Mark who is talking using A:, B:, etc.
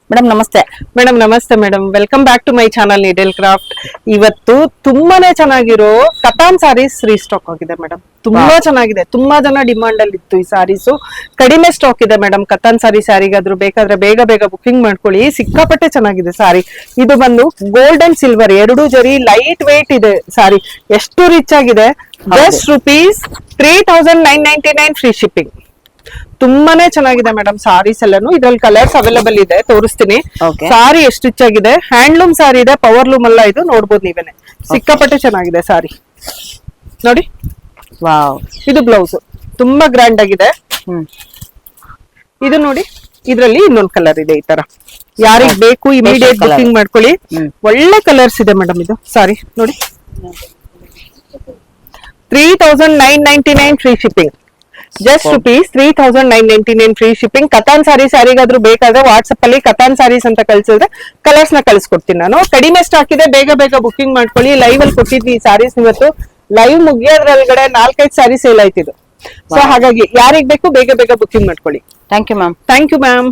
A: Madam ನಮಸ್ತೆ.
B: Madam ನಮಸ್ತೆ madam, welcome back to my channel needle craft. ಇವತ್ತು ತುಂಬಾನೇ ಚೆನ್ನಾಗಿರೋ ಕತಾನ್ ಸಾರೀಸ್ ರೀಸ್ಟಾಕ್ ಆಗಿದೆ ಮೇಡಮ್. ತುಂಬಾ ಚೆನ್ನಾಗಿದೆ, ತುಂಬಾ ಜನ ಡಿಮಾಂಡ್ ಅಲ್ಲಿ ಇತ್ತು ಈ ಸಾರೀಸು. ಕಡಿಮೆ ಸ್ಟಾಕ್ ಇದೆ ಮೇಡಮ್. ಕತಾನ್ ಸಾರೀಸ್ ಯಾರಿಗಾದ್ರೂ ಬೇಕಾದ್ರೆ ಬೇಗ ಬೇಗ ಬುಕಿಂಗ್ ಮಾಡ್ಕೊಳ್ಳಿ. ಸಿಕ್ಕಾಪಟ್ಟೆ ಚೆನ್ನಾಗಿದೆ ಸಾರಿ. ಇದು ಬಂದು ಗೋಲ್ಡ್ ಅಂಡ್ ಸಿಲ್ವರ್ ಎರಡೂ ಜರಿ, ಲೈಟ್ ವೇಟ್ ಇದೆ ಸಾರಿ. ಎಷ್ಟು ರಿಚ್ ಆಗಿದೆ. Just rupees 3999 free shipping. ತುಂಬಾನೇ ಚೆನ್ನಾಗಿದೆ ಮೇಡಮ್ ಸಾರೀಸ್ ಎಲ್ಲಾನು. ಇದ್ರಲ್ಲಿ ಕಲರ್ಸ್ ಅವೈಲೇಬಲ್ ಇದೆ, ತೋರಿಸ್ತೀನಿ.
A: Okay.
B: ಸಾರಿ ಎಷ್ಟು ರಿಚ್ ಆಗಿದೆ. ಹ್ಯಾಂಡ್ಲೂಮ್ ಸಾರಿ ಇದೆ, ಪವರ್ ಲೂಮ್ ಅಲ್ಲ ಇದು, ನೋಡ್ಬೋದು ನೀವೇನೆ. ಸಿಕ್ಕಾಪಟ್ಟೆ ಚೆನ್ನಾಗಿದೆ ಸಾರಿ ನೋಡಿ.
A: ವಾವ್.
B: ಇದು ಬ್ಲೌಸ್ ತುಂಬಾ ಗ್ರ್ಯಾಂಡ್ ಆಗಿದೆ. ಇದು ನೋಡಿ, ಇದ್ರಲ್ಲಿ ಇನ್ನೊಂದು ಕಲರ್ ಇದೆ ಈ ತರ. ಯಾರಿಗ್ ಬೇಕು ಇಮಿಡಿಯೇಟ್
A: colour.
B: ಬುಕಿಂಗ್ ಮಾಡ್ಕೊಳ್ಳಿ. ಒಳ್ಳೆ ಕಲರ್ಸ್ ಇದೆ ಮೇಡಮ್. ಇದು ಸಾರಿ ನೋಡಿ, 3999 free shipping. Just rupees 3999 free shipping. Katan sarees ಯಾರಿಗಾದ್ರೂ ಬೇಕಾದ್ರೆ ವಾಟ್ಸ್ಆಪ್ ಅಲ್ಲಿ ಕತಾನ್ ಸಾರೀಸ್ ಅಂತ ಕಳ್ಸಿದ್ರೆ ಕಲರ್ಸ್ ನ ಕಳ್ಸಿಕೊಡ್ತೀನಿ ನಾನು. ಕಡಿಮೆ ಸ್ಟಾಕ್ ಇದೆ, ಬೇಗ ಬೇಗ ಬುಕಿಂಗ್ ಮಾಡ್ಕೊಳ್ಳಿ. ಲೈವ್ ಅಲ್ಲಿ ಕೊಟ್ಟಿದ್ವಿ ಈ ಸಾರೀಸ್. ಇವತ್ತು ಲೈವ್ ಮುಗಿಯೋದ್ರೊಳಗಡೆ 4-5 ಸಾರಿ ಸೇಲ್ ಆಯ್ತಿದ್ದು. ಸೊ ಹಾಗಾಗಿ ಯಾರಿಗ್ ಬೇಕು ಬೇಗ ಬೇಗ ಬುಕಿಂಗ್ ಮಾಡ್ಕೊಳ್ಳಿ.
A: Thank you ma'am.
B: Thank you ma'am.